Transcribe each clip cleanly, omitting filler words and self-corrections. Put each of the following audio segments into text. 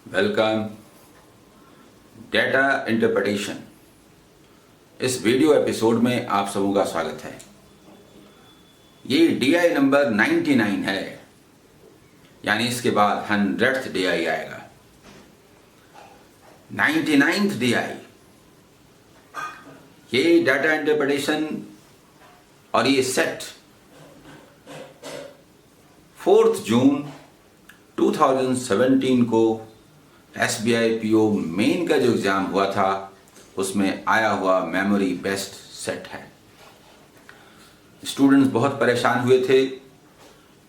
Welcome. Data interpretation, इस video episode में आप सबों का स्वागत है। ये DI नंबर 99 है, यानी इसके बाद 100th DI आएगा। 99th DI, ये डेटा इंटरप्रिटेशन और ये सेट 4 जून 2017 को SBI PO मेन का जो एग्जाम हुआ था उसमें आया हुआ मेमोरी बेस्ड सेट है। स्टूडेंट्स बहुत परेशान हुए थे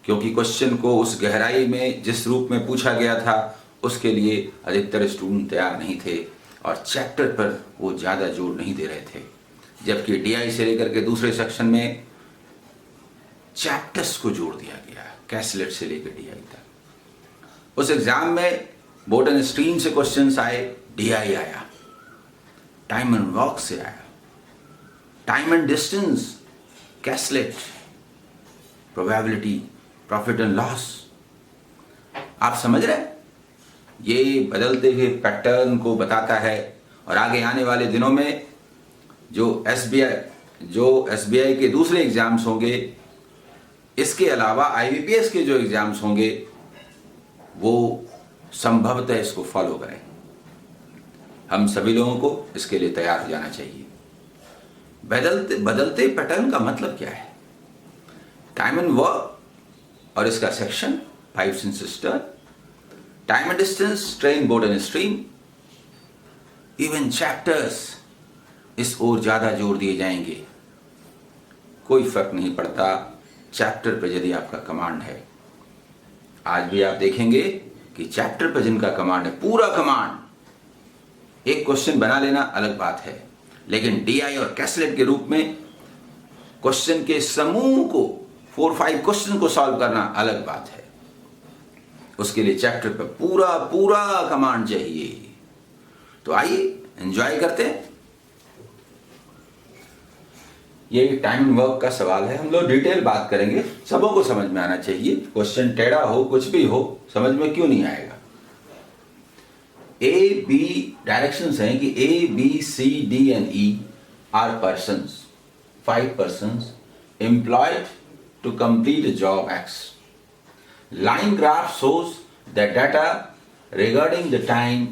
क्योंकि क्वेश्चन को उस गहराई में जिस रूप में पूछा गया था उसके लिए अधिकतर स्टूडेंट तैयार नहीं थे और चैप्टर पर वो ज़्यादा जोर नहीं दे रहे थे, जबकि DI से लेकर के दूसरे सेक्शन में चैप्टर्स को जोड़ दिया गया, कैसलेट से लेकर DI तक। उस एग्जाम में बोर्ड एंड स्ट्रीम से क्वेश्चंस आए, DI आया, टाइम एंड वर्क से आया, time and distance, caselet, probability, profit and loss. आप समझ रहे हैं? ये बदलते हुए पैटर्न को बताता है और आगे आने वाले दिनों में जो SBI के दूसरे एग्जाम्स होंगे, इसके अलावा IBPS के जो एग्जाम्स होंगे वो संभवतः इसको फॉलो करें। हम सभी लोगों को इसके लिए तैयार हो जाना चाहिए। बदलते पैटर्न का मतलब क्या है? टाइम एंड वर्क और इसका section pipes and system, time and distance, train, board and stream, even chapters, इस ओर ज्यादा जोर दिए जाएंगे। कोई फर्क नहीं पड़ता चैप्टर पर यदि आपका कमांड है। आज भी आप देखेंगे कि चैप्टर पर जिनका कमांड है, पूरा कमांड, एक क्वेश्चन बना लेना अलग बात है, लेकिन DI और कैसलेट के रूप में क्वेश्चन के समूह को 4-5 क्वेश्चन को सॉल्व करना अलग बात है। उसके लिए चैप्टर पर पूरा कमांड चाहिए। तो आइए एंजॉय करते हैं। ये टाइम एंड वर्क का सवाल है, हम लोग डिटेल बात करेंगे, सबों को समझ में आना चाहिए। क्वेश्चन टेढ़ा हो, कुछ भी हो, समझ में क्यों नहीं आएगा। A, B डायरेक्शंस हैं कि A, B, C, D and E are persons, 5 persons employed to complete a job X. Line graph shows the data regarding the time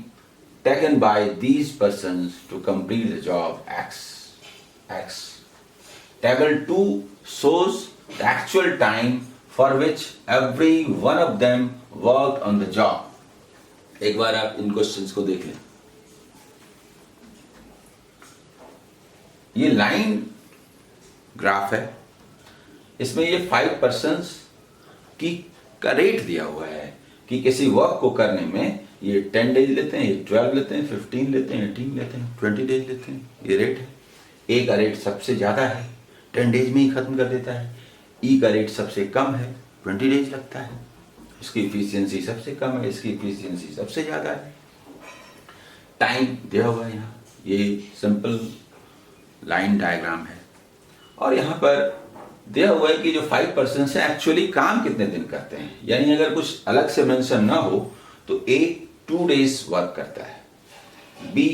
taken by these persons to complete the job X. Table 2 shows the actual time for which every one of them worked on the job. एक बार आप इन questions को देख लें। ये line graph है, इसमें ये 5 persons की का रेट दिया हुआ है कि किसी वर्क को करने में ये 10 डेज लेते हैं, ये 12 लेते हैं, 15 लेते हैं, 18 लेते हैं, 20 डेज लेते हैं। ये रेट है। ए का रेट सबसे ज्यादा है, 10 डेज में ही खत्म कर देता है। ई का रेट सबसे कम है, 20 डेज लगता है। इसकी इफिशियंसी सबसे कम है, इसकी इफिशियंसी सबसे ज्यादा है। टाइम दिया हुआ है यहाँ, ये सिंपल लाइन डायग्राम है। और यहाँ पर दिया हुआ है कि जो 5% है एक्चुअली काम कितने दिन करते हैं। यानी अगर कुछ अलग से मेंशन ना हो तो A 2 डेज वर्क करता है, B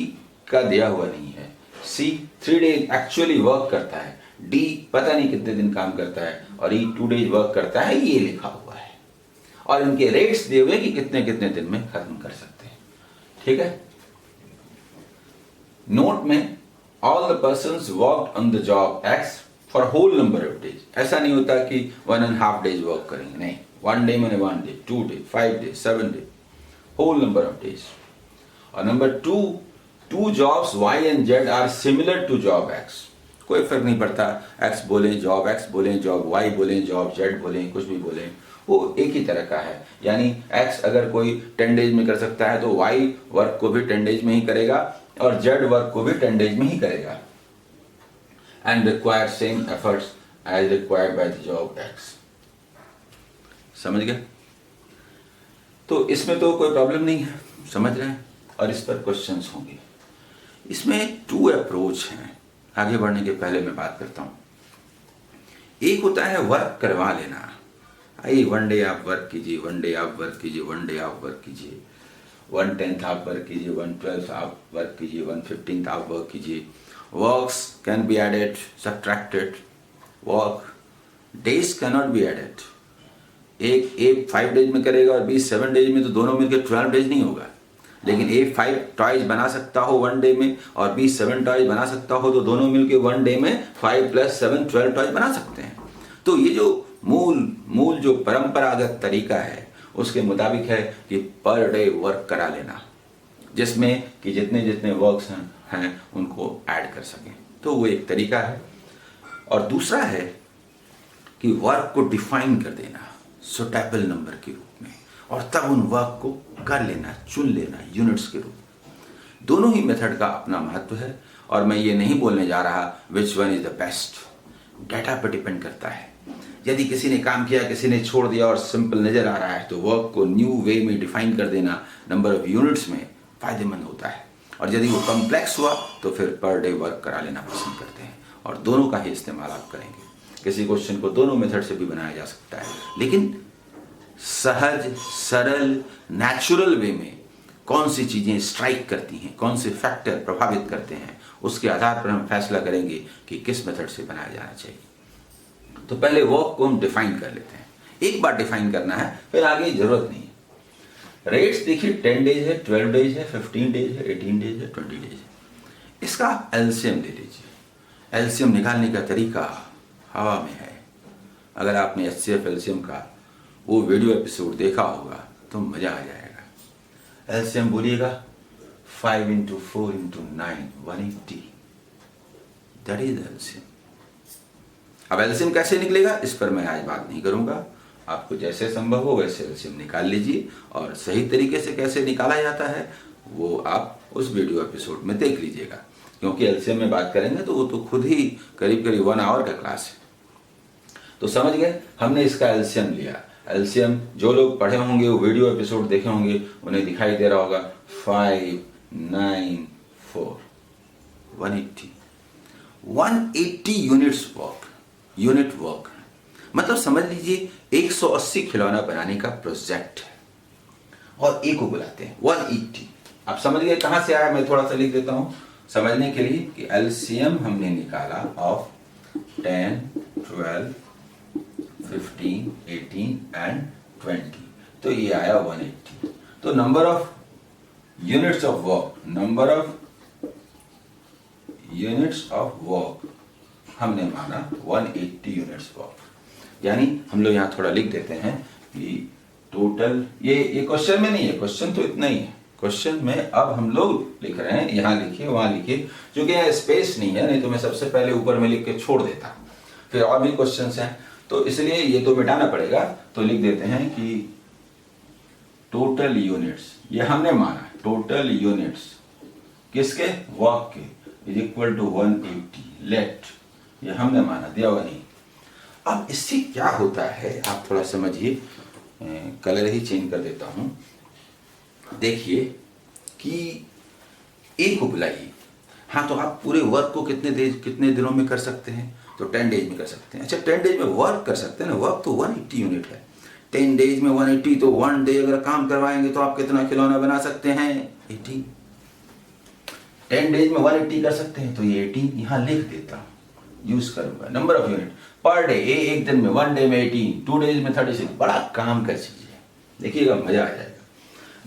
का दिया हुआ नहीं है, C 3 डेज एक्चुअली वर्क करता है, D पता नहीं कितने दिन काम करता है और E 2 डेज वर्क करता है। ये लिखा हुआ है और इनके रेट्स दिए हुए कि कितने कितने दिन में खत्म कर सकते हैं। ठीक है। नोट में all the persons worked on the job X for whole number of days. ऐसा नहीं होता कि 1.5 डेज वर्क करेंगे, नहीं। 1 डे मैंने 1 day, 2 day, 5 day, 7 day, whole number of days. और number 2 jobs Y and Z are similar to job X। कोई फर्क नहीं पड़ता, X बोले, जॉब X बोले, जॉब Y बोले, जॉब Z बोले, कुछ भी बोले, वो एक ही तरह का है। यानी X अगर कोई 10 डेज में कर सकता है तो Y वर्क को भी 10 डेज में ही करेगा और Z वर्क को भी 10 डेज में ही करेगा। And require same efforts as required by the job X। समझ गए? तो इसमें तो कोई प्रॉब्लम नहीं है, समझ रहे हैं? और इस पर क्वेश्चंस होंगे। इसमें 2 अप्रोच हैं। आगे बढ़ने के पहले मैं बात करता हूं। एक होता है वर्क करवा लेना। आइए 1 डे आप वर्क कीजिए, 1 डे आप वर्क कीजिए, 1 डे आप वर्क कीजिए। 1/10 आप वर्क कीजिए, 1/12 आप वर्क कीजिए, 1/15 आप वर्क कीजिए। Works can be added, subtracted, work days can not be added. एक ए 5 डेज में करेगा और बी 7 डेज में, तो दोनों मिलकर 12 डेज नहीं होगा। लेकिन ए 5 टॉयज बना सकता हो 1 डे में और बी 7 टॉयज बना सकता हो, तो दोनों मिलकर 1 डे में 5 + 7 12 टॉयज बना सकते हैं। तो ये जो मूल जो परंपरागत तरीका है उसके मुताबिक है कि पर डे वर्क करा लेना, जिसमें कि जितने जितने वर्क्स हैं उनको ऐड कर सकें। तो वो एक तरीका है। और दूसरा है कि वर्क को डिफाइन कर देना सुटेबल नंबर के रूप में, और तब उन वर्क को कर लेना, चुन लेना यूनिट्स के रूप में। दोनों ही मेथड का अपना महत्व है, और मैं ये नहीं बोलने जा रहा which one is the best. Data पर डिपेंड करता है। यदि किसी ने काम किया, किसी ने छोड़ दिया और सिंपल नजर आ रहा है, तो वर्क को न्यू वे में डिफाइन कर देना नंबर ऑफ यूनिट्स में फायदेमंद होता है। और यदि वो कॉम्प्लेक्स हुआ तो फिर पर डे वर्क करा लेना पसंद करते हैं, और दोनों का ही इस्तेमाल आप करेंगे। किसी क्वेश्चन को दोनों मेथड से भी बनाया जा सकता है, लेकिन सहज, सरल, नेचुरल वे में कौन सी चीजें स्ट्राइक करती हैं, कौन से फैक्टर प्रभावित करते हैं, उसके आधार पर हम फैसला करेंगे कि किस मेथड से बनाया जाना चाहिए। तो पहले वर्क को हम डिफाइन कर लेते हैं। एक बार डिफाइन करना है, फिर आगे जरूरत नहीं है। रेट्स देखिए, 10 डेज है, 12 डेज है, 15 डेज है, 18 डेज है, 20 डेज है। इसका एलसीएम ले लीजिए। एलसीएम निकालने का तरीका हवा में है। अगर आपने एचसीएफ एलसीएम का वो वीडियो एपिसोड देखा होगा तो मजा आ जाएगा। एलसीएम बोलिएगा 5 × 4 × 9 180, दैट इज एलसीएम। अब एलसीएम कैसे निकलेगा इस पर मैं आज बात नहीं करूंगा। आपको जैसे संभव हो वैसे एलसीएम निकाल लीजिए, और सही तरीके से कैसे निकाला जाता है वो आप उस वीडियो एपिसोड में देख लीजिएगा, क्योंकि एलसीएम में बात करेंगे तो वो तो खुद ही करीब 1 आवर का क्लास है। तो समझ गए, हमने इसका एलसीएम लिया। एलसीएम जो लोग पढ़े होंगे, वो वीडियो एपिसोड देखे होंगे, उन्हें दिखाई दे रहा होगा 5 9 4 180 180 यूनिट वर्क। मतलब समझ लीजिए 180 खिलौना बनाने का प्रोजेक्ट है, और ए को बुलाते हैं 180। आप समझ गए कहां से आया? मैं थोड़ा सा लिख देता हूं समझने के लिए कि एलसीएम हमने निकाला ऑफ 10 12 15 18 एंड 20, तो ये आया 180। तो number of units of work हमने माना 180 यूनिट्स वर्क। यानी हम लोग यहाँ थोड़ा लिख देते हैं कि टोटल, ये क्वेश्चन में नहीं है, क्वेश्चन तो इतना ही है। क्वेश्चन में अब हम लोग लिख रहे हैं, यहाँ लिखिए वहां लिखिए, क्योंकि यहाँ स्पेस नहीं है, नहीं तो मैं सबसे पहले ऊपर में लिख के छोड़ देता, फिर और भी क्वेश्चंस हैं, तो इसलिए ये तो मिटाना पड़ेगा। तो लिख देते हैं कि टोटल यूनिट्स, ये हमने माना टोटल यूनिट्स किसके? वर्क के, इज इक्वल टू 180। लेट, ये हमने माना, दिया हुआ नहीं। अब इससे क्या होता है आप थोड़ा समझिए, कलर ही चेंज कर देता हूं। देखिए कि ए को बुलाइए। हाँ, तो आप पूरे वर्क को कितने दिनों में कर सकते हैं? तो 10 डेज में कर सकते हैं। अच्छा, 10 डेज में वर्क कर सकते हैं ना, वर्क तो 180 यूनिट है। 10 डेज में 180, तो 1 डे अगर काम करवाएंगे तो आप कितना खिलौना बना सकते हैं? 18। 10 डेज में 180 कर सकते हैं, तो ये 18 यहाँ लिख देता हूँ, यूज करूंगा। Number of unit per day, एक दिन में 1 डे में 18, 2 डेज में 36, बड़ा काम कर लीजिए, देखिएगा मजा आ जाएगा।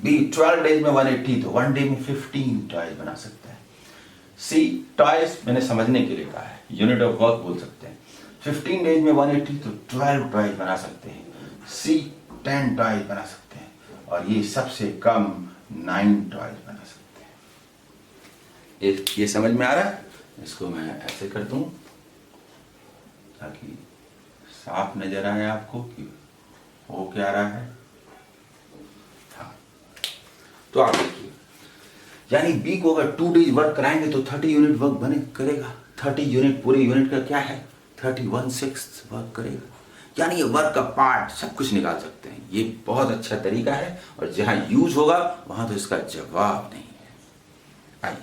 बी 12 डेज में 180, तो 1 डे में 15 टॉयज बना सकता है। सी टॉयज मैंने समझने के लिए कहा है, यूनिट ऑफ वर्क बोल सकते हैं। 15 डेज में 180, तो 12 टॉयज बना सकते हैं। सी 10 टॉयज बना सकते हैं, और ये सबसे कम 9 टॉयज बना सकते हैं। ये समझ में आ रहा है? इसको मैं ऐसे कर दूं ताकि साफ नजर आए आपको कि हो क्या रहा है। हाँ, तो आप देखिए, यानी बी को अगर 2 डेज वर्क कराएंगे तो 30 यूनिट वर्क करेगा। 30 यूनिट पूरे यूनिट का क्या है? 31/6 वर्क करेगा। यानी ये वर्क का पार्ट सब कुछ निकाल सकते हैं। ये बहुत अच्छा तरीका है, और जहां यूज होगा वहां तो इसका जवाब नहीं है। आइए,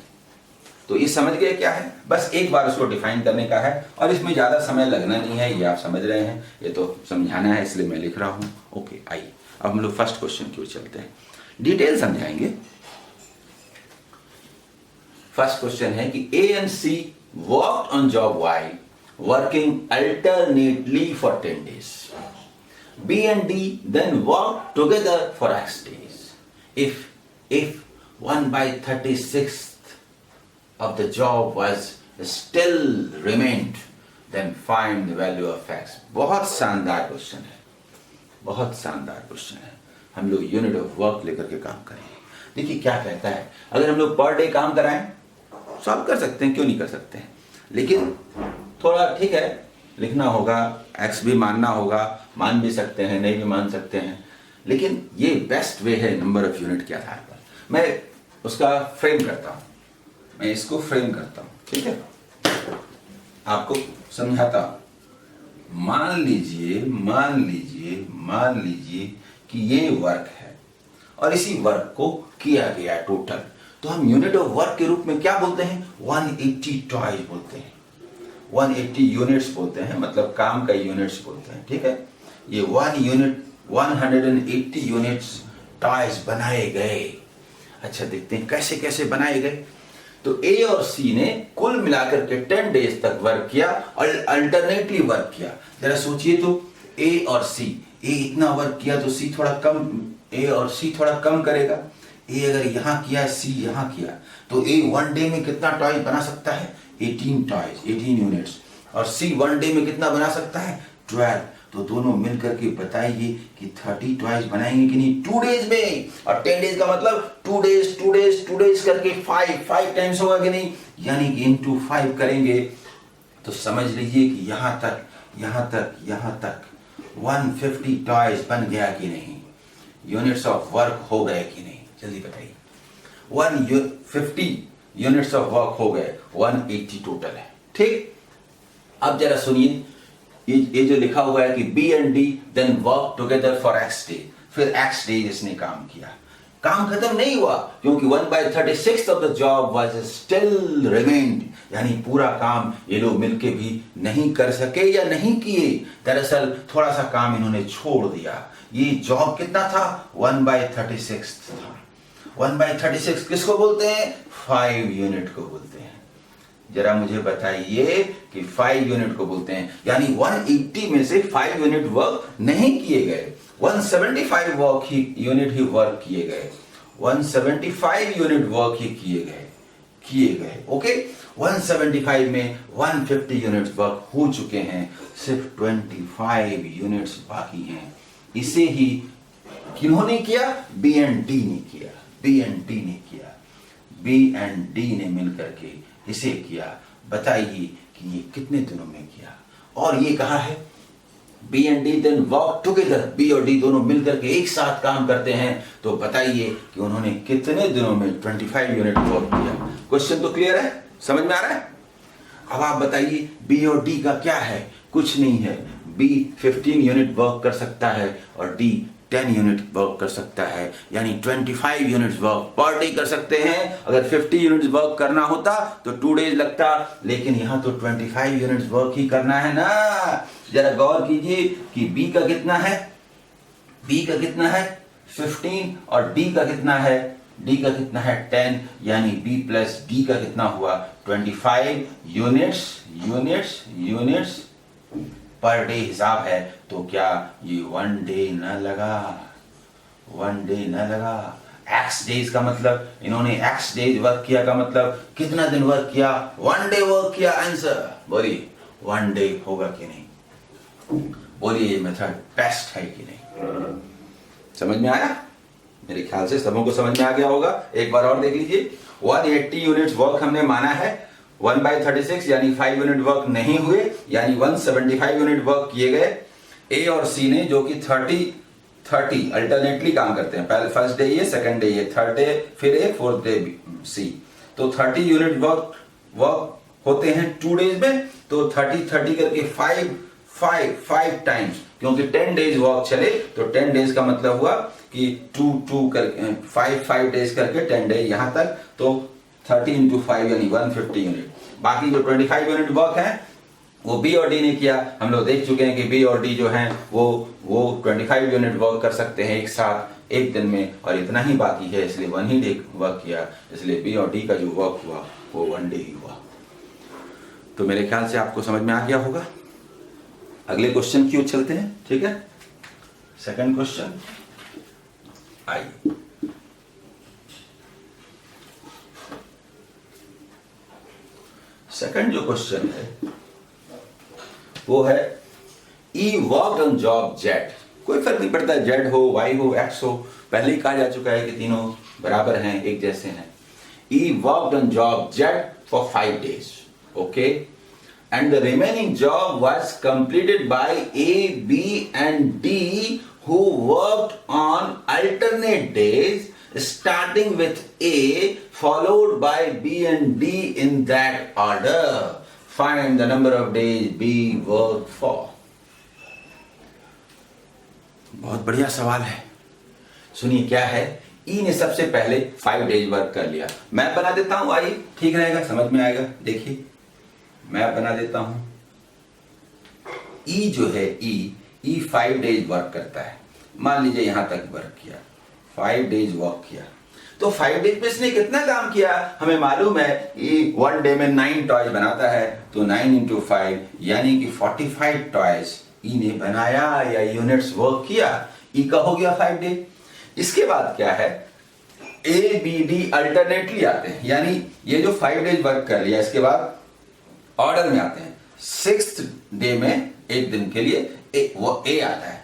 तो ये समझ गए क्या है? बस एक बार उसको डिफाइन करने का है, और इसमें ज्यादा समय लगना नहीं है, ये आप समझ रहे हैं। ये तो समझाना है, इसलिए मैं लिख रहा हूं। ओके, आइए अब हम लोग फर्स्ट क्वेश्चन की ओर चलते हैं। डिटेल समझाएंगे। फर्स्ट क्वेश्चन है कि A and C worked on job Y working alternately for 10 days. B and D then worked together for X days. If 1/36th of the job was still remained, then find the value of X. बहुत शानदार question है, बहुत शानदार question है। हम लोग unit of work लेकर के काम करेंगे। देखिए क्या कहता है, अगर हम लोग पर डे काम कराएं सॉल्व कर सकते हैं, क्यों नहीं कर सकते हैं, लेकिन थोड़ा ठीक है लिखना होगा, एक्स भी मानना होगा, मान भी सकते हैं नहीं भी मान सकते हैं, लेकिन ये बेस्ट वे है नंबर ऑफ यूनिट के आधार पर। मैं उसका फ्रेम करता हूं, मैं इसको फ्रेम करता हूं, ठीक है, आपको समझाता हूं। मान लीजिए कि ये वर्क है और इसी वर्क को किया गया टोटल, तो हम यूनिट ऑफ वर्क के रूप में क्या बोलते हैं, 180 टॉयज बोलते हैं, 180 यूनिट्स बोलते हैं, मतलब काम का यूनिट्स बोलते हैं, ठीक है। ये 180 यूनिट्स टॉयज बनाए गए। अच्छा देखते हैं कैसे कैसे बनाए गए। तो ए और सी ने कुल मिलाकर के 10 डेज तक वर्क किया और अल्टरनेटली वर्क किया। जरा सोचिए तो, ए और सी, ए इतना वर्क किया तो सी थोड़ा कम, ए और सी थोड़ा कम करेगा। ए अगर यहां किया, सी यहां किया, तो ए 1 डे में कितना टॉयज बना सकता है, 18 टॉयज, 18 यूनिट्स, और सी 1 डे में कितना बना सकता है, 12। तो दोनों मिलकर के बताइए कि 30 टॉयज बनाएंगे कि नहीं 2 डेज में। और 10 डेज का मतलब 2 डेज करके 5 टाइम्स होगा कि नहीं, यानी कि इनटू 5 करेंगे। तो समझ लीजिए कि यहां तक 150 टॉयज बन गया कि नहीं, यूनिट्स ऑफ वर्क हो गए कि नहीं, जल्दी बताइए। 150 यूनिट्स ऑफ वर्क हो गए, 180 टोटल है, ठीक। अब जरा सुनिए, ये जो लिखा हुआ है कि B and D then work together for X day, फिर एक्स डे इसने काम किया। काम खत्म नहीं हुआ क्योंकि 1/36 of the job was still remained, यानी पूरा काम ये लोग मिलके भी नहीं कर सके या नहीं किए। दरअसल थोड़ा सा काम इन्होंने छोड़ दिया। ये जॉब कितना था, 1/36 था। 1/36 किसको बोलते हैं, 5 यूनिट को बोलते हैं। जरा मुझे बताइए कि 5 यूनिट को बोलते हैं, यानी 180 में से 5 यूनिट वर्क नहीं किए गए, 175 यूनिट ही वर्क किए गए, 175 यूनिट वर्क ही किए गए, ओके। 175 में 150 यूनिट्स वर्क हो चुके हैं, सिर्फ 25 यूनिट्स बाकी हैं। इसे ही किन्होंने किया, बी एंड डी ने किया, बी एंड डी ने मिलकर के इसे किया। बताइए कि ये कितने दिनों में किया, और ये कहा है B and D then work together, B और डी दोनों मिलकर के एक साथ काम करते हैं। तो बताइए कि उन्होंने कितने दिनों में 25 यूनिट वर्क किया। क्वेश्चन तो क्लियर है, समझ में आ रहा है। अब आप बताइए बी और डी का क्या है, कुछ नहीं है। बी 15 यूनिट वर्क कर सकता है और डी 10 यूनिट वर्क कर सकता है, यानी 25 यूनिट्स वर्क पर डे कर सकते हैं। अगर 50 यूनिट्स वर्क करना होता तो 2 डेज लगता, लेकिन यहां तो 25 यूनिट्स वर्क ही करना है ना। जरा गौर कीजिए कि बी का कितना है, 15 और डी का कितना है 10, यानी बी प्लस डी का कितना हुआ 25 यूनिट्स पर डे हिसाब है। तो क्या ये 1 डे न लगा। एक्स डेज का मतलब इन्होंने एक्स डेज वर्क किया का मतलब कितना दिन वर्क किया, 1 डे वर्क किया। आंसर बोलिए 1 डे होगा कि नहीं, बोलिए ये मेथड बेस्ट है कि नहीं। समझ में आया, मेरे ख्याल से सबों को समझ में आ गया होगा। एक बार और देख लीजिए, 180 यूनिट्स वर्क हमने माना है, 1/36 यानी 5 यूनिट वर्क नहीं हुए, यानी 175 यूनिट वर्क किए गए। ए और सी ने, जो कि 30 अल्टरनेटली काम करते हैं, पहले फर्स्ट डे ये, सेकंड डे ये, थर्ड डे फिर ए, फोर्थ डे सी, तो 30 यूनिट वर्क होते हैं 2 डेज में। तो 30 करके 5 टाइम्स, क्योंकि 10 डेज वर्क चले तो 10 डेज का मतलब हुआ कि 2 करके 5 डेज करके 10 डे यहां तक, तो 30 into 5 यानी 150 यूनिट। बाकी जो 25 यूनिट वर्क है वो बी और डी ने किया। हम लोग देख चुके हैं कि बी और डी जो हैं वो 25 यूनिट वर्क कर सकते हैं एक साथ। एक दिन में, और इतना ही बाकी है इसलिए 1 ही डे वर्क किया, इसलिए बी और डी का जो वर्क हुआ वो 1 डे ही हुआ। तो मेरे ख्याल से आपको समझ में आ गया होगा। अगले क्वेश्चन की ओर चलते हैं, ठीक है। सेकंड क्वेश्चन आइए। सेकंड जो क्वेश्चन है वो है ई वर्कड ऑन जॉब जेड। कोई फर्क नहीं पड़ता जेड हो, वाई हो, एक्स हो, पहले ही कहा जा चुका है कि तीनों बराबर हैं, एक जैसे हैं। E worked on job Z for 5 days, okay, and the remaining job was completed by A, B and D who worked on alternate days starting with A followed by B and D in that order. Find the number of days B worked for. बहुत बढ़िया सवाल है। सुनिए क्या है। ई ने सबसे पहले 5 days वर्क कर लिया। मैं बना देता हूं, आइए, ठीक रहेगा, समझ में आएगा। देखिए मैं बना देता हूं। ई जो है ई 5 days वर्क करता है। मान लीजिए यहां तक वर्क किया, 5 days वर्क किया, तो 5 days में इसने कितना काम किया हमें मालूम है। ई 1 day में 9 टॉयज बनाता है, तो 9 into 5 यानी कि 45 टॉयज ई ने बनाया या यूनिट्स वर्क किया। ई का हो गया 5 day। इसके बाद क्या है, ए बी डी अल्टरनेटली आते हैं, यानी ये जो 5 days वर्क कर लिया इसके बाद ऑर्डर में आते हैं। 6th डे में एक दिन के लिए वो ए आता है,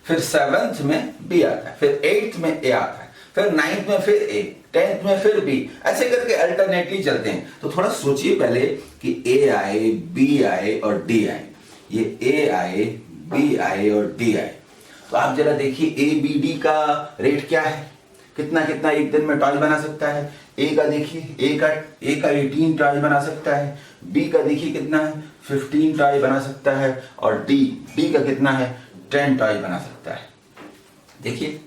फिर 7th में बी आता है, फिर 8th में ए आता है, फिर 9th में फिर ए, 10th में फिर बी, ऐसे करके अल्टरनेटली चलते हैं। तो थोड़ा सोचिए पहले कि ए आए, बी आए और डी आए। ये ए आए, बी आए और डी आए, तो आप जरा देखिए ए बी डी का रेट क्या है, कितना कितना एक दिन में टॉयज बना सकता है। ए का देखिए, ए का 18 टॉयज बना सकता है। बी का देखिए कितना है, 15 टॉय बना सकता है। और डी का कितना है, 10 टॉय बना सकता है। देखिए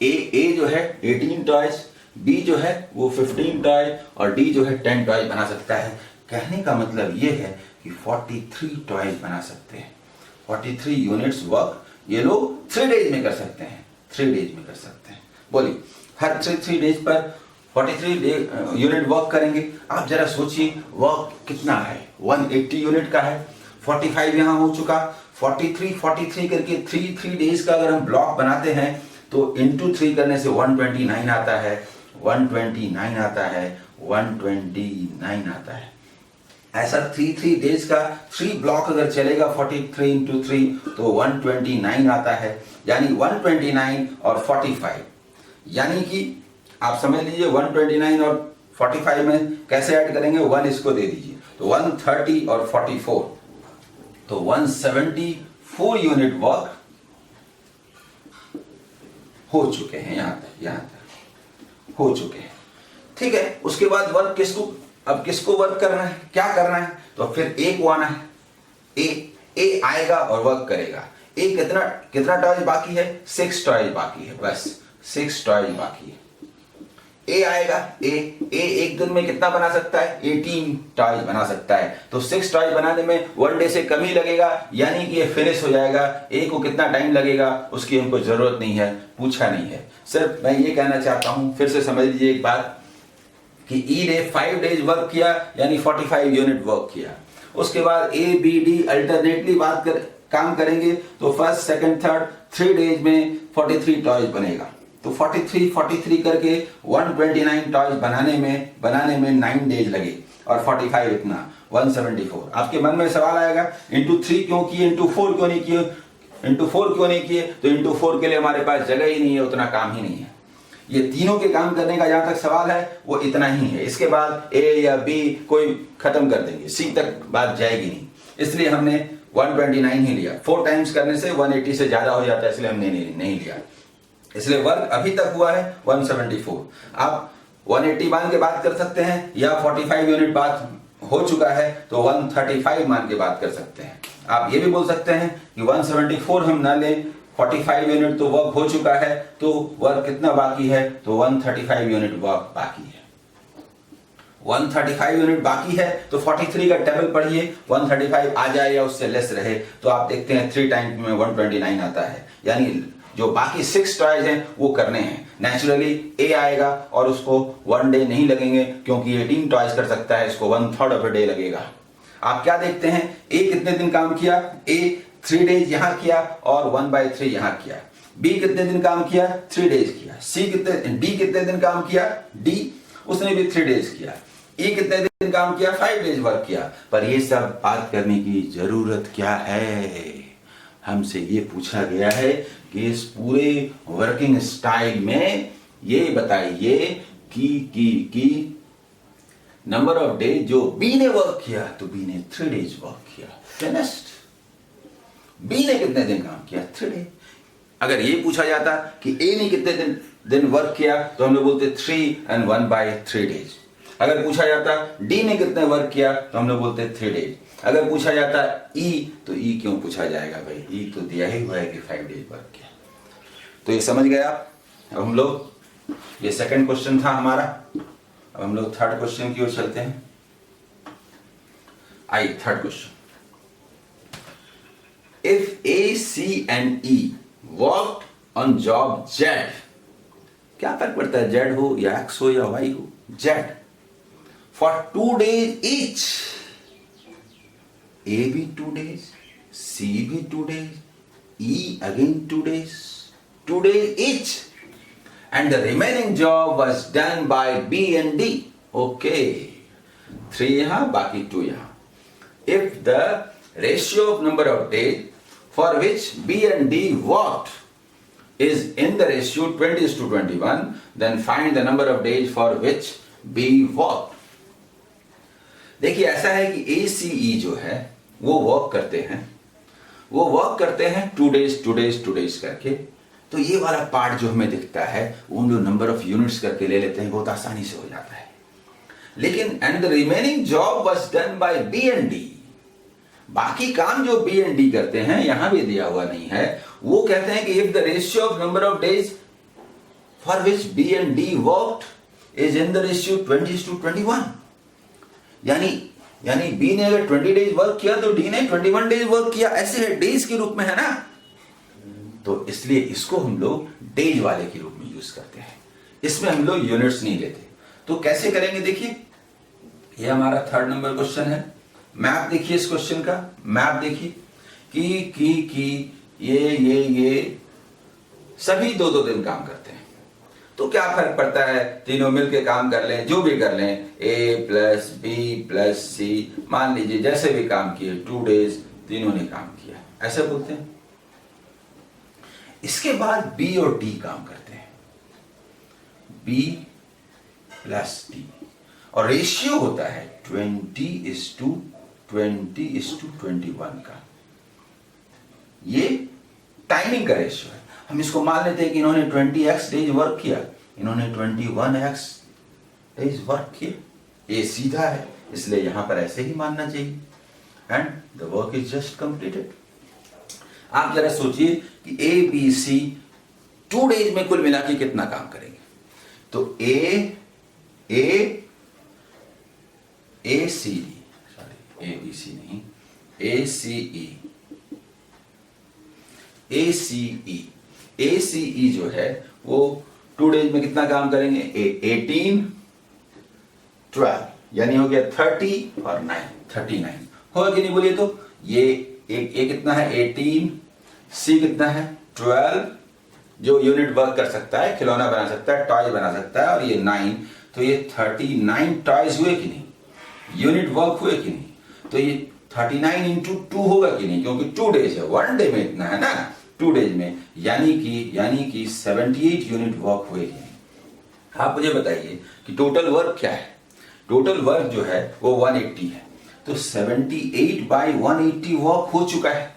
ए जो है 18 टॉयज, बी जो है वो 15 टॉय और डी जो है 10 टॉय बना सकता है। कहने का मतलब ये है कि 43 टॉयज बना सकते हैं। 43 यूनिट्स वर्क ये लोग 3 days में कर सकते हैं, 3 days में कर सकते हैं। बोलिए हर 3 days पर 43 यूनिट वर्क करेंगे। आप जरा सोचिए वर्क कितना है, 180 यूनिट का है। 45 यहाँ हो चुका, 43 करके 3 days का अगर हम ब्लॉक बनाते हैं तो इंटू 3 करने से 129 आता है, 129 आता है, 129 आता है। ऐसा 3 days का 3 ब्लॉक अगर चलेगा 43 into 3 तो 129 आता है। यानी 129 और 45, यानी कि आप समझ लीजिए 129 और 45 में कैसे ऐड करेंगे, 1 इसको दे दीजिए तो 130 और 44, तो 174 यूनिट वर्क हो चुके हैं। यहां तक हो चुके हैं, ठीक है। उसके बाद वर्क किसको वर्क करना है, क्या करना है, तो फिर ए को आना है। ए आएगा और वर्क करेगा। ए कितना टॉयज बाकी है, 6 टॉयज बाकी है, बस 6 टॉयज बाकी है। ए आएगा, ए एक दिन में कितना बना सकता है, 18 टॉयज बना सकता है। तो 6 टॉयज बनाने में 1 डे से कम ही लगेगा, यानी कि ये फिनिश हो जाएगा। ए को कितना टाइम लगेगा उसकी हमको जरूरत नहीं है, पूछा नहीं है। सिर्फ मैं ये कहना चाहता हूं, फिर से समझ लीजिए एक बात कि ई ने 5 days वर्क किया, यानी 45 यूनिट वर्क किया। उसके बाद ए बी डी अल्टरनेटली काम करेंगे, तो फर्स्ट सेकंड थर्ड 3 days में 43 टॉयज बनेगा। तो 43 करके 129 टॉयज बनाने में 9 days लगे, और 45 इतना 174। आपके मन में सवाल आएगा इंटू 3 क्यों किए, इंटू 4 क्यों नहीं किए, इंटू 4 क्यों नहीं किए, तो इंटू 4 के लिए हमारे पास जगह ही नहीं है, उतना काम ही नहीं है। ये तीनों के काम करने का जहां तक सवाल है वो इतना ही है। इसके बाद ए या बी कोई खत्म कर देंगे, सी तक बात जाएगी नहीं, इसलिए हमने 129 ही लिया। 4 टाइम्स करने से 180 से ज्यादा हो जाता है, इसलिए हमने नहीं लिया। इसलिए वर्क अभी तक हुआ है 174। आप 180 मान के बात कर सकते हैं, या 45 यूनिट बात हो चुका है तो 135 मान के बात कर सकते हैं। आप ये भी बोल सकते हैं कि 174 हम ना लें, 45 यूनिट तो वर्क हो चुका है, तो वर्क कितना बाकी है, तो 135 यूनिट वर्क बाकी है। 135 यूनिट बाकी है, तो 43 का टेबल पढ़िए, 135 आ जाए या उससे लेस रहे, तो आप देखते हैं 3 टाइम्स में 129 आता है, यानी जो बाकी 6 टॉयज हैं वो करने हैं। नेचुरली ए आएगा और उसको 1 डे नहीं लगेंगे क्योंकि 18 टॉयज कर सकता है, इसको 1/3 ऑफ अ डे लगेगा। आप क्या देखते हैं, ए कितने दिन काम किया, ए 3 डेज यहां किया और 1/3 यहां किया। बी कितने दिन काम किया, 3 डेज किया। डी कितने दिन काम किया, डी उसने भी 3 डेज किया। ई कितने दिन काम किया, 5 डेज वर्क किया। पर ये सब बात करने की जरूरत क्या है, हमसे ये पूछा गया है कि इस पूरे वर्किंग स्टाइल में ये बताइए कि नंबर ऑफ डे जो बी ने वर्क किया, तो बी ने 3 डेज वर्क किया, फिनिश्ड। बी ने कितने दिन काम किया, 3 डेज। अगर ये पूछा जाता कि ए ने कितने दिन वर्क किया, तो हम लोग बोलते 3 and 1/3 डेज। अगर पूछा जाता डी ने कितने वर्क किया, तो हम लोग बोलते 3 डेज। अगर पूछा जाता ई, तो ई क्यों पूछा जाएगा भाई, ई तो दिया ही हुआ है कि 5 डेज वर्क किया। तो ये समझ गया। अब हम लोग, ये सेकंड क्वेश्चन था हमारा, अब हम लोग थर्ड क्वेश्चन की ओर चलते हैं। आई third question, if A C and E worked on job Z, क्या फर्क पड़ता है जेड हो या एक्स हो या वाई हो, जेड, फॉर 2 days each, ए भी 2 days, सी भी 2 days, E again 2 days, 2 days each, and the remaining job was done by B and D. Okay, 3 यहां बाकी 2 यहां। If the ratio of number of days for which B and D worked is in the ratio 20:21, then find the number of days for which B worked. देखिए ऐसा है कि ए सी ई जो है वो वर्क करते हैं 2 days करके। तो ये वाला पार्ट जो हमें दिखता है वो जो नंबर ऑफ यूनिट्स करके ले लेते हैं, बहुत आसानी से हो जाता है। लेकिन and the remaining job was done by B and D, बाकी काम जो बी एंड डी करते हैं यहां भी दिया हुआ नहीं है। वो कहते हैं कि if the ratio of number of days for which B and D worked is in the ratio 20:21, यानी बी ने अगर 20 डेज वर्क किया तो डी ने 21 डेज वर्क किया, ऐसे है, डेज के रूप में है ना। तो इसलिए इसको हम लोग डेज वाले के रूप में यूज करते हैं, इसमें हम लोग यूनिट्स नहीं लेते। तो कैसे करेंगे, देखिए ये हमारा थर्ड नंबर क्वेश्चन है। मैप देखिए इस क्वेश्चन का, मैप देखिए कि ये सभी 2-2 दिन काम करते हैं। तो क्या फर्क पड़ता है, तीनों मिलके काम कर लें, जो भी कर लें, ए प्लस बी प्लस सी, मान लीजिए जैसे भी काम किए 2 days तीनों ने काम किया, ऐसे बोलते हैं। इसके बाद बी और डी काम करते हैं, बी प्लस डी, और रेशियो होता है 20:21 का। ये टाइमिंग का रेशियो है। हम इसको मान लेते हैं कि इन्होंने 20x डेज वर्क किया, इन्होंने 21x डेज वर्क किया। ये सीधा है, इसलिए यहां पर ऐसे ही मानना चाहिए। And the work is just completed. आप जरा सोचिए कि ए बी सी 2 days में कुल मिला के कितना काम करेंगे। तो A C D, sorry A B C नहीं, ए सी ई जो है वो 2 days में कितना काम करेंगे, 18 12, यानी हो गया 30 और 9 39, होगा कि नहीं बोलिए। तो ये कितना है 18, सी कितना है 12, जो यूनिट वर्क कर सकता है, खिलौना बना सकता है, टॉय बना सकता है, और ये 9, तो ये 39 टॉयज हुए कि नहीं, यूनिट वर्क हुए कि नहीं। तो ये 39 into 2 होगा कि नहीं, क्योंकि 2 days है, 1 day में इतना है ना, 2 days में, यानी कि 78 यूनिट वर्क हुए कि नहीं। आप मुझे बताइए कि टोटल वर्क क्या है। टोटल वर्क जो है वो 180 है, तो 78/180 वर्क हो चुका है।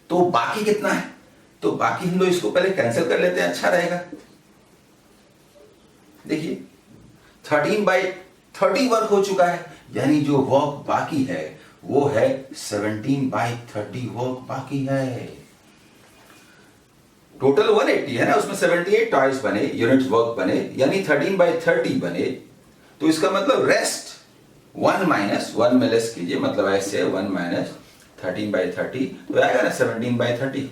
तो बाकी कितना है, तो बाकी हम लोग इसको पहले कैंसिल कर लेते हैं, अच्छा रहेगा। देखिए 13/30 वर्क हो चुका है, यानी जो वर्क बाकी है वो है 17/30 वर्क बाकी है। टोटल 180 है ना, उसमें 78 टॉयज बने, यूनिट्स वर्क बने, यानी 13/30 बने। तो इसका मतलब रेस्ट 1 में लेस कीजिए, मतलब ऐसे 1 - 13/30, तो आएगा ना 17/30।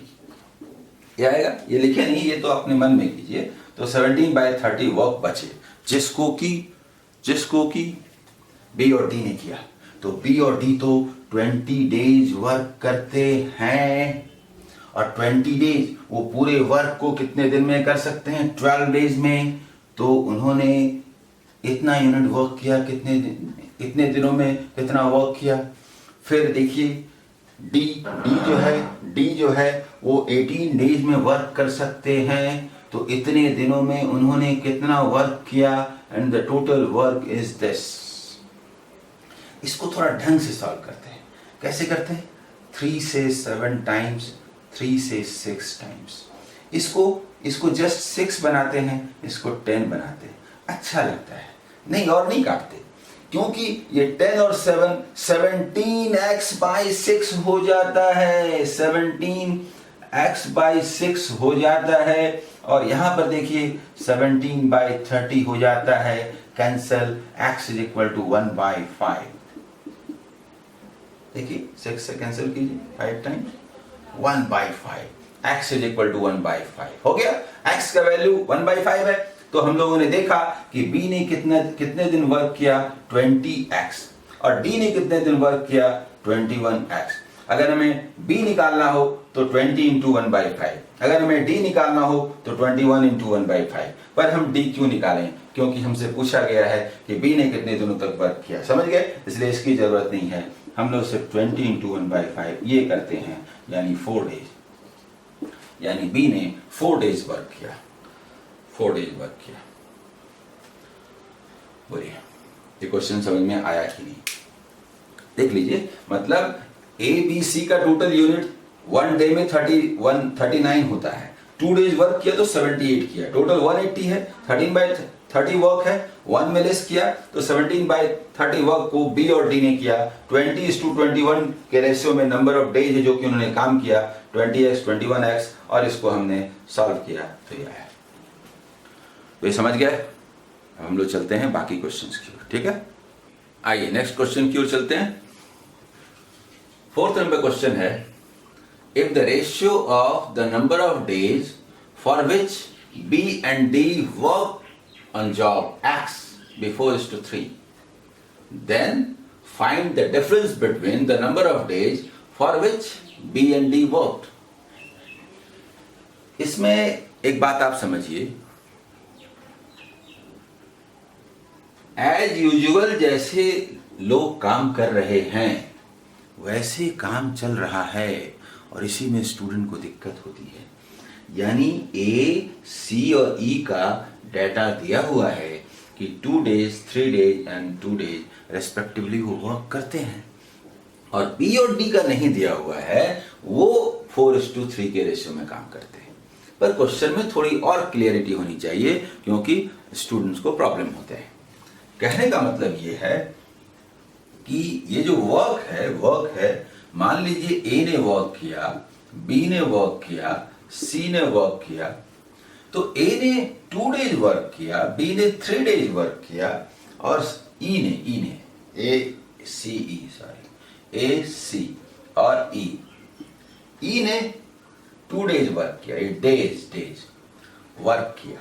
ये आएगा, ये लिखे नहीं, ये तो अपने मन में कीजिए। तो 17/30 वर्क बचे, जिसको कि बी और डी ने किया। तो बी और डी तो 20 डेज वर्क करते हैं, और 20 डेज वो पूरे वर्क को कितने दिन में कर सकते हैं? 12 डेज में। तो उन्होंने इतना यूनिट वर्क किया, कितने दिनों में कितना वर्क किया। फिर देखिए डी जो है वो 18 डेज में वर्क कर सकते हैं, तो इतने दिनों में उन्होंने कितना वर्क किया, and the total work is this. इसको थोड़ा ढंग से सॉल्व करते हैं। कैसे करते हैं? 3 से 7 टाइम्स, 3 से 6 टाइम्स। इसको जस्ट 6 बनाते हैं, इसको 10 बनाते हैं, अच्छा लगता है। नहीं, और नहीं काटते, क्योंकि ये 10 और 7 17x/6 हो जाता है, 17x by 6 हो जाता है। और यहां पर देखिए 17/30 हो जाता है, कैंसल, x = 1/5। देखिए 6 से कैंसिल कीजिए, 5 टाइम्स 1/5, x = 1/5 हो गया। x का वैल्यू 1/5 है। तो हम लोगों ने देखा कि b ने कितने दिन वर्क किया? 20x, और d ने कितने दिन वर्क किया? 21x। अगर हमें b निकालना हो तो 20 × 1/5, अगर हमें d निकालना हो तो 21 × 1/5। पर हम d क्यों निकालें? क्योंकि हमसे पूछा गया है कि b ने कितने दिनों तक वर्क किया, समझ गए? इसलिए इसकी जरूरत नहीं है। हम लोग सिर्फ 20 × 1/5 ये करते हैं, यानी 4 डेज, यानी b ने 4 डेज वर्क किया, 4 डेज वर्क किया। बोलिए, ये क्वेश्चन समझ में आया कि नहीं? देख लीजिए, मतलब ए बी सी का टोटल यूनिट 1 डे में 39 होता है। 2 डेज वर्क किया तो 78 किया, टोटल 180 है। 13/30 वर्क है, 1 में लेस किया, तो 17/30 वर्क को बी और डी ने किया। 20:21 के रेशियो में नंबर ऑफ डेज है जो कि उन्होंने काम किया, 20x 21x, और इसको हमने सॉल्व किया तो ये आया। तो ये समझ गए? अब हम लोग चलते हैं बाकी क्वेश्चंस की ओर, ठीक है? आइए नेक्स्ट क्वेश्चन की ओर चलते हैं। 4th नंबर क्वेश्चन है, if the ratio of the number of days for which B and D work on job X before 3, then find the difference between the number of days for which B and D worked. इसमें एक बात आप समझिए, as usual जैसे लोग काम कर रहे हैं वैसे काम चल रहा है, और इसी में स्टूडेंट को दिक्कत होती है। यानी ए, सी और ई का डाटा दिया हुआ है कि 2 days, 3 days and 2 days respectively वो वर्क करते हैं, और बी और डी का नहीं दिया हुआ है, वो 4:3 के रेशियो में काम करते हैं। पर क्वेश्चन में थोड़ी और क्लियरिटी होनी चाहिए, क्योंकि स्टूडेंट्स को प्रॉब्लम होते हैं। कहने का मतलब ये है कि ये जो वर्क है, मान लीजिए ए ने वर्क किया, बी ने वर्क किया, सी ने वर्क किया, तो ए ने 2 डेज वर्क किया, बी ने 3 डेज वर्क किया, और ई ने ए सी और ई ने 2 डेज वर्क किया, ये डेज वर्क किया।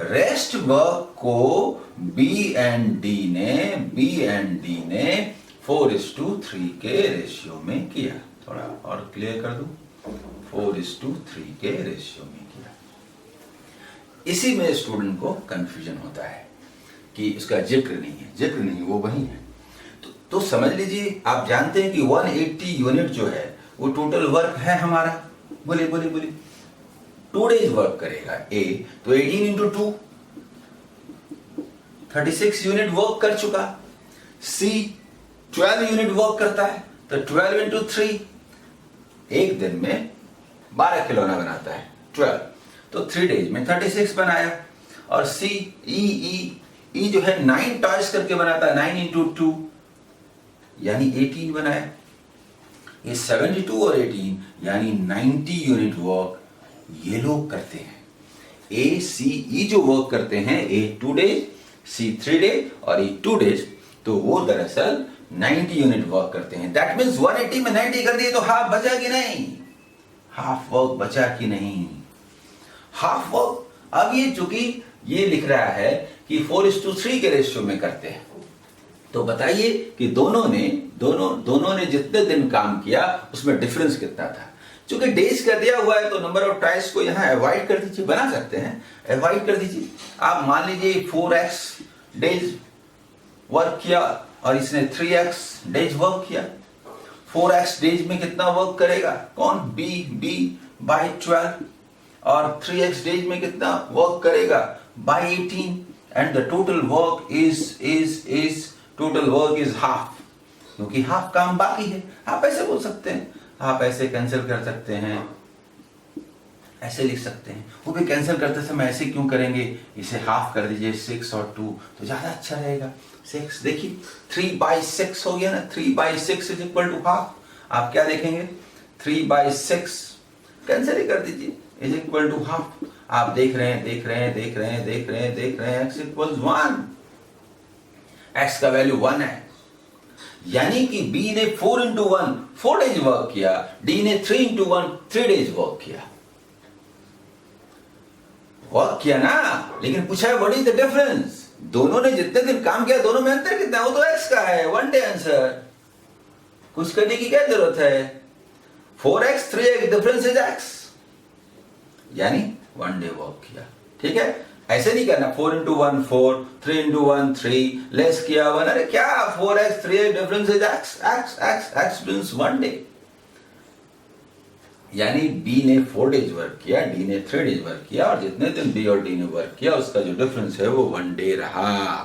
रेस्ट वर्क को बी एंड डी ने 4:3 के रेशियो में किया। थोड़ा और क्लियर कर दूं, 4:3 के रेशियो में किया। इसी में स्टूडेंट को कंफ्यूजन होता है कि इसका जिक्र नहीं, वो वही है। तो समझ लीजिए, आप जानते हैं कि 180 यूनिट जो है वो टोटल वर्क है हमारा। बोलिए 2 डेज वर्क करेगा ए, तो 18 × 2 36 यूनिट वर्क कर चुका। सी 12 यूनिट वर्क करता है, तो 12 × 3 एक दिन में 12 खिलौना बनाता है, 12, तो 3 डेज में 36 बनाया। और सी ई जो है 9 टॉयज करके बनाता है, 9 × 2 यानी 18 बनाया। ये 72 और 18 यानी 90 यूनिट वर्क ये लोग करते हैं। ए सी ई जो वर्क करते हैं, ए 2 डेज, सी 3 डेज और ई 2 डेज, तो वो दरअसल 90 यूनिट वर्क करते हैं। दैट मीन्स 180 में 90 कर दिए तो हाफ बचा कि नहीं? हाफ वर्क बचा कि नहीं, हाफ वर्क। अब ये चूंकि ये लिख रहा है कि 4:3 के रेशियो में करते हैं, तो बताइए कि दोनों ने जितने दिन काम किया उसमें डिफरेंस कितना था। चूंकि डेज कर दिया हुआ है तो नंबर ऑफ ट्राइस को यहां अवॉइड कर दीजिए, बना सकते हैं, अवॉइड कर दीजिए। आप मान लीजिए 4x डेज वर्क किया और इसने 3x डेज वर्क किया। 4x डेज में कितना वर्क करेगा, कौन, b बाई 12, और 3x डेज में कितना वर्क करेगा, by 18, and the total work is half, क्योंकि हाफ काम बाकी है। आप ऐसे बोल सकते हैं, आप ऐसे कैंसिल कर सकते हैं, ऐसे लिख सकते हैं। वो भी कैंसिल करते समय ऐसे क्यों करेंगे, इसे हाफ कर दीजिए, 6 और 2 तो ज्यादा अच्छा रहेगा। 6 देखिए 3/6 हो गया ना, 3/6 इज इक्वल टू हाफ। आप क्या देखेंगे, 3/6 कैंसिल ही कर दीजिए, इज इक्वल टू हाफ। आप देख रहे हैं x इक्वल 1, x का वैल्यू 1 है, यानी कि B ने 4 into 1 4 डेज वर्क किया, D ने 3 into 1 3 डेज वर्क किया ना। लेकिन पूछा है व्हाट इज द डिफरेंस, दोनों ने जितने दिन काम किया दोनों में अंतर कितना, वो तो x का है, 1 डे आंसर, कुछ करने की क्या जरूरत है। 4x 3x difference is x, यानी 1 डे वर्क किया। ठीक है, ऐसे नहीं करना 4 into 1 4, 3 into 1 3, लेस किया 1, अरे क्या 4x 3x difference is x means 1 day, यानी B ने 4 डेज वर्क किया, D ने 3 डेज वर्क किया, और जितने दिन B और D ने वर्क किया उसका जो डिफरेंस है वो 1 डे रहा।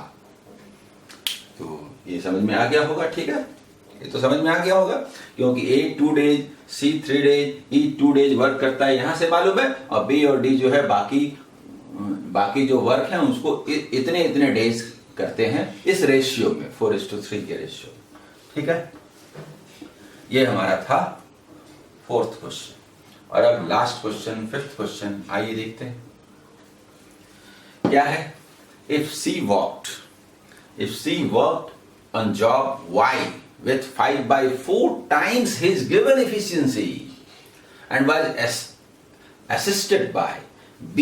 तो ये समझ में आ गया होगा, ठीक है, ये तो समझ में आ गया होगा, क्योंकि A 2 days, C 3 days, E 2 days work करता है, यहां से मालूम है, और B और D जो है बाकी जो वर्क है उसको इतने डेज करते हैं इस रेशियो में, 4:3 के रेशियो। ठीक है, ये हमारा था 4th क्वेश्चन। और अब लास्ट क्वेश्चन, 5th क्वेश्चन, आइए देखते हैं क्या है। If C worked on job Y with 5/4 times his given efficiency and was assisted by B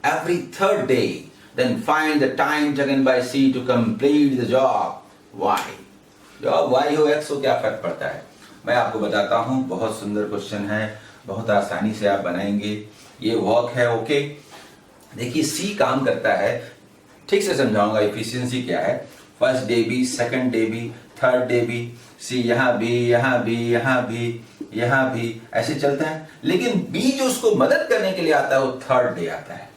every 3rd day, then find the time taken by C to complete the job Y. Job Y हो X हो क्या फर्क पड़ता है, मैं आपको बताता हूं। बहुत सुंदर क्वेश्चन है, बहुत आसानी से आप बनाएंगे। ये वर्क है, ओके। देखिए C काम करता है, ठीक से समझाऊंगा एफिशिएंसी क्या है। फर्स्ट डे भी, सेकंड डे भी, थर्ड डे भी, C यहाँ भी ऐसे चलता है। लेकिन B जो उसको मदद करने के लिए आता है वो 3rd डे आता है।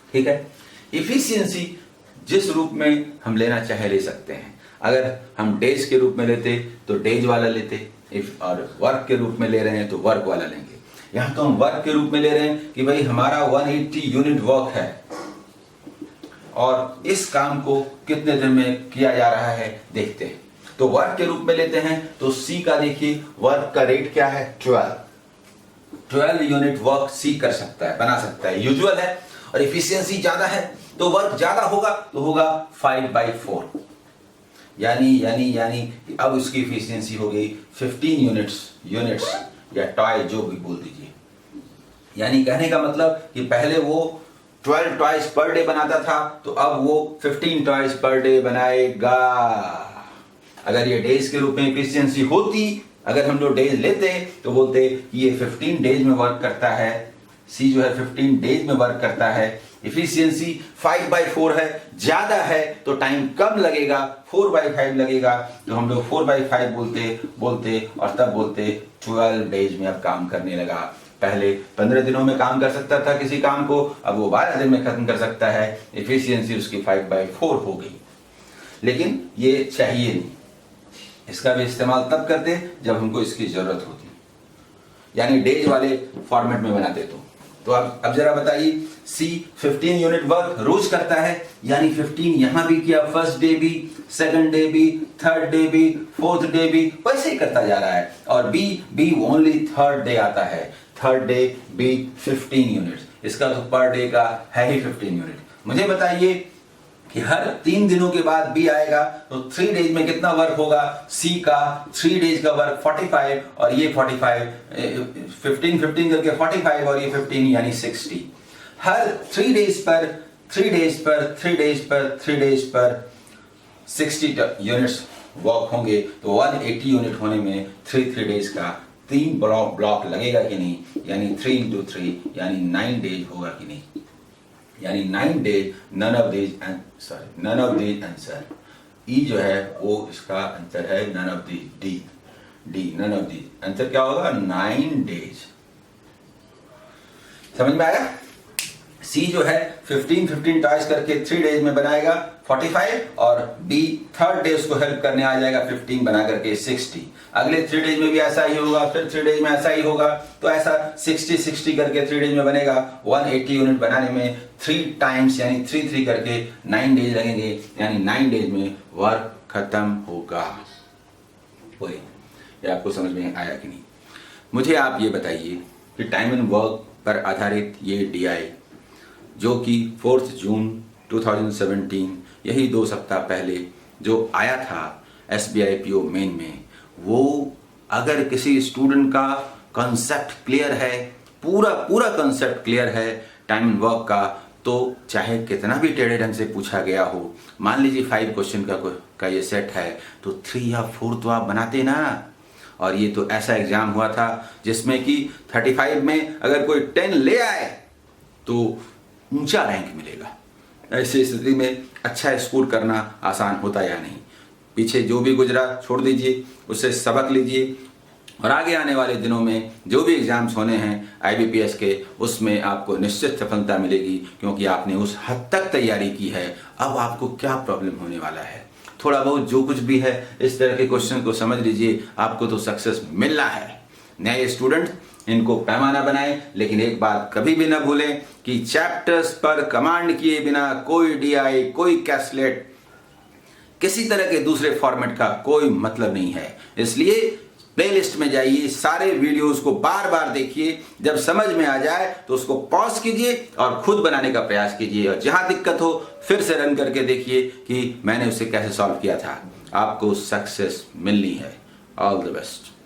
ठीक है, इफिशियंसी जिस रूप में हम लेना चाहे ले सकते हैं। अगर हम डेज के रूप में लेते तो डेज वाला लेते, और वर्क के रूप में ले रहे हैं तो वर्क वाला लेंगे। यहां तो हम वर्क के रूप में ले रहे हैं कि भाई हमारा 180 यूनिट वर्क है और इस काम को कितने दिन में किया जा रहा है देखते हैं। तो वर्क के रूप में लेते हैं तो C का देखिए वर्क का रेट क्या है, 12 यूनिट वर्क C कर सकता है, बना सकता है, यूजुअल है। और इफिशियंसी ज्यादा है तो वर्क ज्यादा होगा, तो होगा 5/4, यानी अब उसकी इफिशियंसी हो गई 15 यूनिट्स या टॉय जो भी बोल दीजिए। यानी कहने का मतलब कि पहले वो 12 टॉयज पर डे बनाता था, तो अब वो 15 टॉयज पर डे बनाएगा। अगर ये डेज के रूप में इफिशियंसी होती, अगर हम लोग डेज लेते तो बोलते कि ये 15 डेज में वर्क करता है, C जो है 15 डेज में वर्क करता है, इफिशियंसी 5/4 है, ज्यादा है तो टाइम कम लगेगा, 4/5 लगेगा, तो हम लोग 4/5 बोलते और तब बोलते 12 डेज में अब काम करने लगा। पहले 15 दिनों में काम कर सकता था किसी काम को, अब वो 12 दिन में खत्म कर सकता है, इफिशियंसी उसकी 5/4 हो गई। लेकिन ये चाहिए नहीं, इसका भी इस्तेमाल तब करते जब हमको इसकी जरूरत होती, यानी डेज वाले फॉर्मेट में बनाते। तो अब जरा बताइए, C 15 यूनिट वर्क रोज करता है, यानी 15 यहां भी किया, फर्स्ट डे भी, सेकंड डे भी, थर्ड डे भी, फोर्थ डे भी, वैसे ही करता जा रहा है। और B ओनली 3rd डे आता है, 3rd डे B 15 यूनिट, इसका तो पर डे का है ही 15 यूनिट। मुझे बताइए कि हर 3 दिनों के बाद बी आएगा, तो 3 डेज में कितना वर्क होगा, सी का 3 डेज का वर्क 45 और ये 45, 15 करके 45 और ये 15 यानी 60। हर 3 डेज पर 60 यूनिट्स वर्क होंगे, तो 180 यूनिट होने में 3 डेज का 3 ब्लॉक लगेगा कि नहीं, यानी 3 into 3 यानी 9 डेज होगा कि नहीं, यानी 9 days. None of these answer. ई जो है वो इसका आंसर है none of these, D none of these. Answer क्या होगा, 9 डेज। समझ में आया। सी जो है 15 टॉयज करके 3 डेज में बनाएगा 45 और बी थर्ड डे उसको हेल्प करने आ जाएगा 15 बना करके 60। अगले 3 डेज में भी ऐसा ही होगा, फिर 3 डेज में ऐसा ही होगा, तो ऐसा 60 करके 3 डेज में बनेगा। 180 यूनिट बनाने में 3 टाइम्स यानी 3 करके 9 डेज लगेंगे, यानी 9 डेज में वर्क खत्म होगा। वही, ये आपको समझ में आया कि नहीं। मुझे आप ये बताइए कि टाइम एंड वर्क पर आधारित ये DI जो कि 4 जून 2017 यही 2 सप्ताह पहले जो आया था SBI PO मेन में, वो अगर किसी स्टूडेंट का कंसेप्ट क्लियर है, पूरा कंसेप्ट क्लियर है टाइम एंड वर्क का, तो चाहे कितना भी टेढ़े ढंग से पूछा गया हो, मान लीजिए 5 क्वेश्चन का ये सेट है, तो 3 या 4 तो आप बनाते ना। और ये तो ऐसा एग्जाम हुआ था जिसमें कि 35 में अगर कोई 10 ले आए तो ऊंचा रैंक मिलेगा। ऐसी स्थिति में अच्छा स्कोर करना आसान होता या नहीं। पीछे जो भी गुजरा छोड़ दीजिए, उससे सबक लीजिए और आगे आने वाले दिनों में जो भी एग्जाम्स होने हैं IBPS के, उसमें आपको निश्चित सफलता मिलेगी, क्योंकि आपने उस हद तक तैयारी की है। अब आपको क्या प्रॉब्लम होने वाला है, थोड़ा बहुत जो कुछ भी है इस तरह के क्वेश्चन को समझ लीजिए, आपको तो सक्सेस मिलना है। नए स्टूडेंट इनको पैमाना बनाएं, लेकिन एक बात कभी भी ना भूलें कि चैप्टर्स पर कमांड किए बिना कोई DI, कोई कैसलेट, किसी तरह के दूसरे फॉर्मेट का कोई मतलब नहीं है। इसलिए प्लेलिस्ट में जाइए, सारे वीडियोस को बार बार देखिए, जब समझ में आ जाए तो उसको पॉज कीजिए और खुद बनाने का प्रयास कीजिए, और जहां दिक्कत हो फिर से रन करके देखिए कि मैंने उसे कैसे सॉल्व किया था। आपको सक्सेस मिलनी है। All the best.